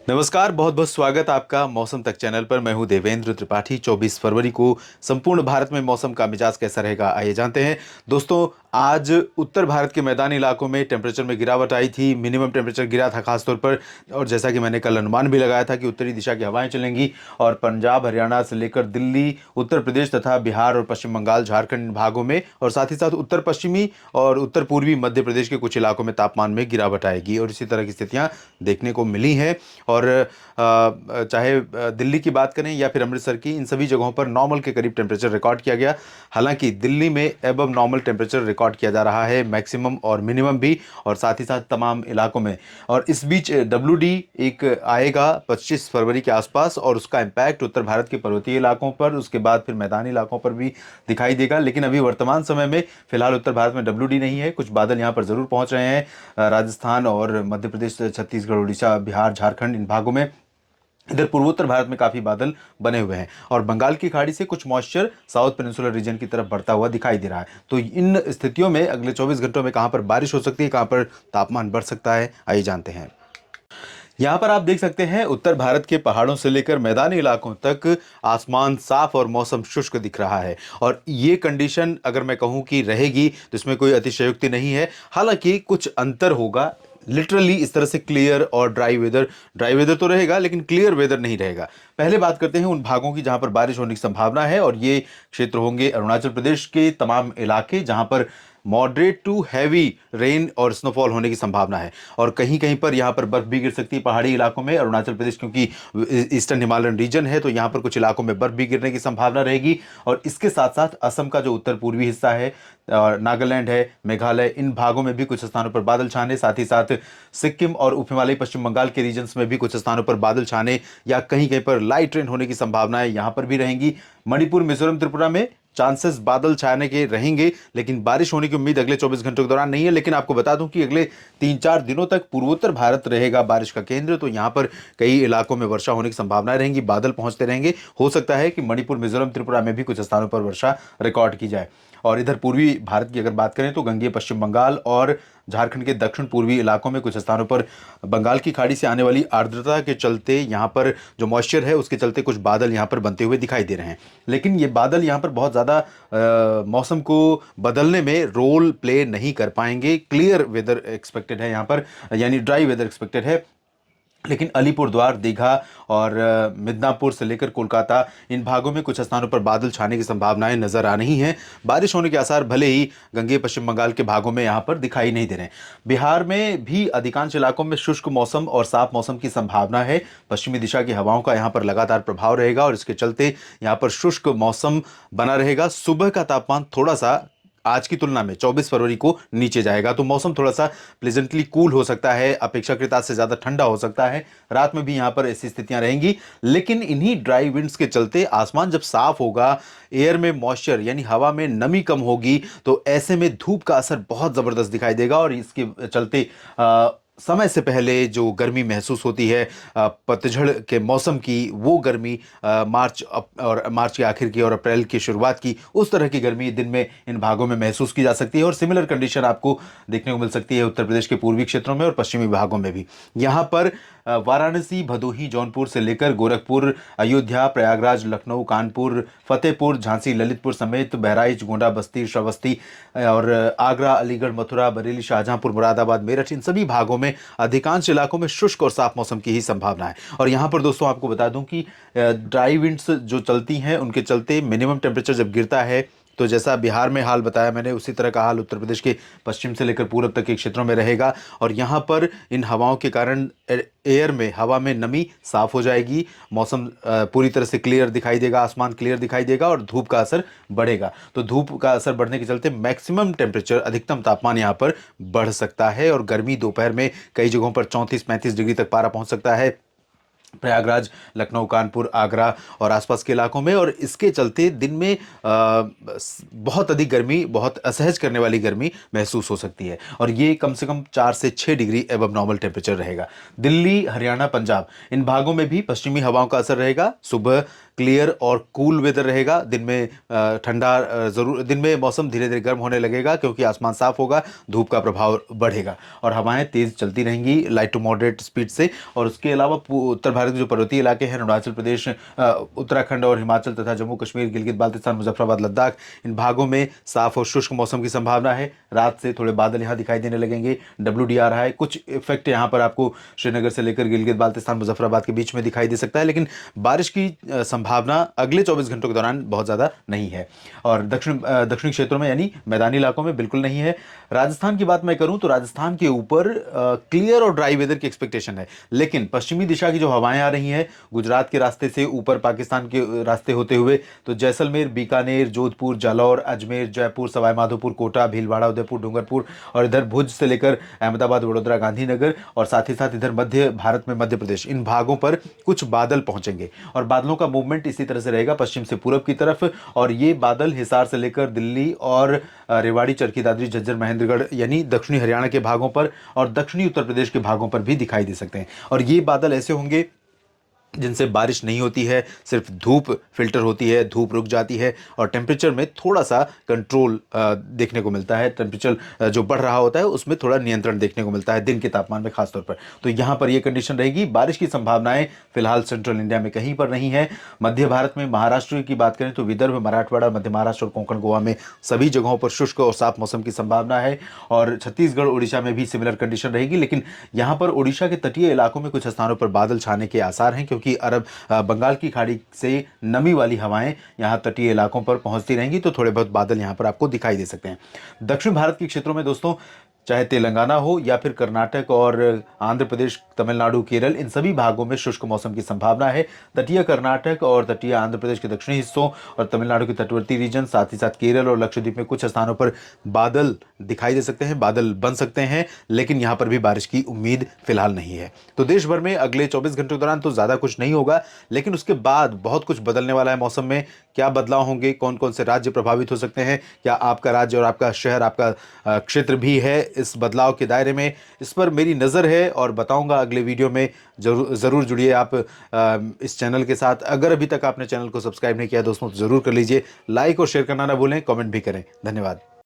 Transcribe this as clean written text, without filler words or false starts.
नमस्कार, बहुत बहुत स्वागत आपका मौसम तक चैनल पर। मैं हूं देवेंद्र त्रिपाठी। 24 फरवरी को संपूर्ण भारत में मौसम का मिजाज कैसा रहेगा, आइए जानते हैं। दोस्तों, आज उत्तर भारत के मैदानी इलाकों में टेम्परेचर में गिरावट आई थी। मिनिमम टेम्परेचर गिरा था खासतौर पर, और जैसा कि मैंने कल अनुमान भी लगाया था कि उत्तरी दिशा की हवाएं चलेंगी और पंजाब, हरियाणा से लेकर दिल्ली, उत्तर प्रदेश तथा बिहार और पश्चिम बंगाल, झारखंड भागों में, और साथ ही साथ उत्तर पश्चिमी और उत्तर पूर्वी मध्य प्रदेश के कुछ इलाकों में तापमान में गिरावट आएगी। और इसी तरह की स्थितियां देखने को मिली हैं। और चाहे दिल्ली की बात करें या फिर अमृतसर की, इन सभी जगहों पर नॉर्मल के करीब टेम्परेचर रिकॉर्ड किया गया। हालांकि दिल्ली में एबव नॉर्मल टेम्परेचर रिकॉर्ड किया जा रहा है, मैक्सिमम और मिनिमम भी, और साथ ही साथ तमाम इलाकों में। और इस बीच WD एक आएगा 25 फरवरी के आसपास, और उसका इम्पैक्ट उत्तर भारत के पर्वतीय इलाकों पर, उसके बाद फिर मैदानी इलाकों पर भी दिखाई देगा। लेकिन अभी वर्तमान समय में फिलहाल उत्तर भारत में WD नहीं है। कुछ बादल यहाँ पर जरूर पहुंच रहे हैं, राजस्थान और मध्य प्रदेश, छत्तीसगढ़, उड़ीसा, बिहार, झारखंड, इन भागों में। इधर पूर्वोत्तर भारत में काफी बादल बने हुए हैं, और बंगाल की खाड़ी से कुछ मॉइस्चर साउथ पेनिनसुलर रीजन की तरफ बढ़ता हुआ दिखाई दे रहा है। तो इन स्थितियों में अगले 24 घंटों में कहां पर बारिश हो सकती है, कहां पर तापमान बढ़ सकता है, आइए जानते हैं। यहाँ पर आप देख सकते हैं, उत्तर भारत के पहाड़ों से लेकर मैदानी इलाकों तक आसमान साफ और मौसम शुष्क दिख रहा है। और ये कंडीशन अगर मैं कहूँ कि रहेगी तो इसमें कोई अतिशयोक्ति नहीं है। हालांकि कुछ अंतर होगा। लिटरली इस तरह से क्लियर और ड्राई वेदर तो रहेगा, लेकिन क्लियर वेदर नहीं रहेगा। पहले बात करते हैं उन भागों की जहां पर बारिश होने की संभावना है, और ये क्षेत्र होंगे अरुणाचल प्रदेश के तमाम इलाके, जहां पर मॉडरेट टू हैवी रेन और स्नोफॉल होने की संभावना है। और कहीं कहीं पर यहाँ पर बर्फ भी गिर सकती है पहाड़ी इलाकों में। अरुणाचल प्रदेश क्योंकि ईस्टर्न हिमालयन रीजन है, तो यहाँ पर कुछ इलाकों में बर्फ भी गिरने की संभावना रहेगी। और इसके साथ साथ असम का जो उत्तर पूर्वी हिस्सा है, और नागालैंड है, मेघालय, इन भागों में भी कुछ स्थानों पर बादल छाने, साथ ही साथ सिक्किम और उप हिमालयी पश्चिम बंगाल के रीजन्स में भी कुछ स्थानों पर बादल छाने या कहीं कहीं पर लाइट रेन होने की संभावनाएं यहाँ पर भी रहेंगी। मणिपुर, मिजोरम, त्रिपुरा में चांसेस बादल छाने के रहेंगे, लेकिन बारिश होने की उम्मीद अगले 24 घंटों के दौरान नहीं है। लेकिन आपको बता दूं कि अगले 3-4 दिनों तक पूर्वोत्तर भारत रहेगा बारिश का केंद्र, तो यहां पर कई इलाकों में वर्षा होने की संभावनाएं रहेंगी, बादल पहुंचते रहेंगे। हो सकता है कि मणिपुर, मिजोरम, त्रिपुरा में भी कुछ स्थानों पर वर्षा रिकॉर्ड की जाए। और इधर पूर्वी भारत की अगर बात करें तो गंगेय पश्चिम बंगाल और झारखंड के दक्षिण पूर्वी इलाकों में कुछ स्थानों पर बंगाल की खाड़ी से आने वाली आर्द्रता के चलते, यहाँ पर जो मॉइस्चर है उसके चलते कुछ बादल यहाँ पर बनते हुए दिखाई दे रहे हैं। लेकिन ये बादल यहाँ पर बहुत ज़्यादा मौसम को बदलने में रोल प्ले नहीं कर पाएंगे। क्लियर वेदर एक्सपेक्टेड है यहाँ पर, यानी ड्राई वेदर एक्सपेक्टेड है। लेकिन अलीपुरद्वार, दीघा और मिदनापुर से लेकर कोलकाता, इन भागों में कुछ स्थानों पर बादल छाने की संभावनाएं नजर आ रही हैं। बारिश होने के आसार भले ही गंगेय पश्चिम बंगाल के भागों में यहां पर दिखाई नहीं दे रहे हैं। बिहार में भी अधिकांश इलाकों में शुष्क मौसम और साफ मौसम की संभावना है। पश्चिमी दिशा की हवाओं का यहां पर लगातार प्रभाव रहेगा, और इसके चलते यहां पर शुष्क मौसम बना रहेगा। सुबह का तापमान थोड़ा सा आज की तुलना में 24 फरवरी को नीचे जाएगा, तो मौसम थोड़ा सा प्लेजेंटली कूल हो सकता है, अपेक्षाकृत आज से ज्यादा ठंडा हो सकता है। रात में भी यहां पर ऐसी स्थितियां रहेंगी। लेकिन इन्हीं ड्राई विंड्स के चलते आसमान जब साफ होगा, एयर में मॉइस्चर यानी हवा में नमी कम होगी, तो ऐसे में धूप का असर बहुत जबरदस्त दिखाई देगा। और इसके चलते समय से पहले जो गर्मी महसूस होती है पतझड़ के मौसम की, वो गर्मी मार्च के आखिर की और अप्रैल की शुरुआत की, उस तरह की गर्मी दिन में इन भागों में महसूस की जा सकती है। और सिमिलर कंडीशन आपको देखने को मिल सकती है उत्तर प्रदेश के पूर्वी क्षेत्रों में और पश्चिमी भागों में भी। यहाँ पर वाराणसी, भदोही, जौनपुर से लेकर गोरखपुर, अयोध्या, प्रयागराज, लखनऊ, कानपुर, फतेहपुर, झांसी, ललितपुर समेत बहराइच, गोंडा, बस्ती, श्रावस्ती और आगरा, अलीगढ़, मथुरा, बरेली, शाहजहांपुर, मुरादाबाद, मेरठ, इन सभी भागों में अधिकांश इलाकों में शुष्क और साफ मौसम की ही संभावना है। और यहाँ पर दोस्तों आपको बता दूं कि ड्राई विंड्स जो चलती हैं, उनके चलते मिनिमम टेम्परेचर जब गिरता है, तो जैसा बिहार में हाल बताया मैंने, उसी तरह का हाल उत्तर प्रदेश के पश्चिम से लेकर पूरब तक के क्षेत्रों में रहेगा। और यहाँ पर इन हवाओं के कारण एयर में, हवा में नमी साफ हो जाएगी, मौसम पूरी तरह से क्लियर दिखाई देगा, आसमान क्लियर दिखाई देगा, और धूप का असर बढ़ेगा। तो धूप का असर बढ़ने के चलते मैक्सिमम टेम्परेचर, अधिकतम तापमान यहाँ पर बढ़ सकता है। और गर्मी दोपहर में कई जगहों पर 34-35 डिग्री तक पारा पहुंच सकता है, प्रयागराज, लखनऊ, कानपुर, आगरा और आसपास के इलाकों में। और इसके चलते दिन में बहुत अधिक गर्मी, बहुत असहज करने वाली गर्मी महसूस हो सकती है, और ये कम से कम 4 से 6 डिग्री एबव नॉर्मल टेम्परेचर रहेगा। दिल्ली, हरियाणा, पंजाब, इन भागों में भी पश्चिमी हवाओं का असर रहेगा। सुबह क्लियर और कूल वेदर रहेगा। दिन में ठंडा जरूर, दिन में मौसम धीरे धीरे गर्म होने लगेगा क्योंकि आसमान साफ होगा, धूप का प्रभाव बढ़ेगा और हवाएं तेज चलती रहेंगी लाइट टू मॉडरेट स्पीड से। और उसके अलावा उत्तर भारत के जो पर्वतीय इलाके हैं, अरुणाचल प्रदेश, उत्तराखंड और हिमाचल तथा जम्मू कश्मीर, गिलगित बाल्टिस्तान, मुजफ्फराबाद, लद्दाख, इन भागों में साफ और शुष्क मौसम की संभावना है। रात से थोड़े बादल यहाँ दिखाई देने लगेंगे। WD आ रहा है, कुछ इफेक्ट यहाँ पर आपको श्रीनगर से लेकर गिलगित बाल्टिस्तान, मुजफ्फराबाद के बीच में दिखाई दे सकता है, लेकिन बारिश की संभावना अगले 24 घंटों के दौरान बहुत ज़्यादा नहीं है। और दक्षिणी क्षेत्रों में यानी मैदानी इलाकों में बिल्कुल नहीं है। राजस्थान की बात मैं करूं तो राजस्थान के ऊपर क्लियर और ड्राई वेदर की एक्सपेक्टेशन है, लेकिन पश्चिमी दिशा की जो हवाएं आ रही हैं गुजरात के रास्ते से ऊपर पाकिस्तान के रास्ते होते हुए, तो जैसलमेर, बीकानेर, जोधपुर, जालौर, अजमेर, जयपुर, सवाई माधोपुर, कोटा, भीलवाड़ा, उदयपुर, डूंगरपुर और इधर भुज से लेकर अहमदाबाद, वडोदरा, गांधीनगर और साथ ही साथ इधर मध्य भारत में मध्य प्रदेश, इन भागों पर कुछ बादल पहुंचेंगे और बादलों का मूवमेंट इसी तरह से रहेगा पश्चिम से पूरब की तरफ। और ये बादल हिसार से लेकर दिल्ली और रेवाड़ी, चरखी दादरी, झज्जर, महेंद्रगढ़ यानी दक्षिणी हरियाणा के भागों पर और दक्षिणी उत्तर प्रदेश के भागों पर भी दिखाई दे सकते हैं। और ये बादल ऐसे होंगे जिनसे बारिश नहीं होती है, सिर्फ धूप फिल्टर होती है, धूप रुक जाती है और टेम्परेचर में थोड़ा सा कंट्रोल देखने को मिलता है। टेम्परेचर जो बढ़ रहा होता है उसमें थोड़ा नियंत्रण देखने को मिलता है दिन के तापमान में खासतौर पर। तो यहाँ पर ये कंडीशन रहेगी। बारिश की संभावनाएं फिलहाल सेंट्रल इंडिया में कहीं पर नहीं है। मध्य भारत में महाराष्ट्र की बात करें तो विदर्भ, मराठवाड़ा, मध्य महाराष्ट्र और कोंकण गोवा में सभी जगहों पर शुष्क और साफ मौसम की संभावना है। और छत्तीसगढ़, उड़ीसा में भी सिमिलर कंडीशन रहेगी, लेकिन यहाँ पर उड़ीसा के तटीय इलाकों में कुछ स्थानों पर बादल छाने के आसार हैं क्योंकि बंगाल की खाड़ी से नमी वाली हवाएं यहां तटीय इलाकों पर पहुंचती रहेंगी, तो थोड़े बहुत बादल यहां पर आपको दिखाई दे सकते हैं। दक्षिण भारत के क्षेत्रों में दोस्तों, चाहे तेलंगाना हो या फिर कर्नाटक और आंध्र प्रदेश, तमिलनाडु, केरल, इन सभी भागों में शुष्क मौसम की संभावना है। तटीय कर्नाटक और तटीय आंध्र प्रदेश के दक्षिणी हिस्सों और तमिलनाडु के तटवर्ती रीजन, साथ ही साथ केरल और लक्षद्वीप में कुछ स्थानों पर बादल दिखाई दे सकते हैं, बादल बन सकते हैं, लेकिन यहां पर भी बारिश की उम्मीद फिलहाल नहीं है। तो देश भर में अगले 24 घंटों के दौरान तो ज्यादा कुछ नहीं होगा, लेकिन उसके बाद बहुत कुछ बदलने वाला है मौसम में। क्या बदलाव होंगे, कौन कौन से राज्य प्रभावित हो सकते हैं, क्या आपका राज्य और आपका शहर, आपका क्षेत्र भी है इस बदलाव के दायरे में, इस पर मेरी नज़र है और बताऊंगा अगले वीडियो में। ज़रूर जुड़िए आप इस चैनल के साथ। अगर अभी तक आपने चैनल को सब्सक्राइब नहीं किया दोस्तों तो ज़रूर कर लीजिए। लाइक और शेयर करना ना भूलें, कमेंट भी करें। धन्यवाद।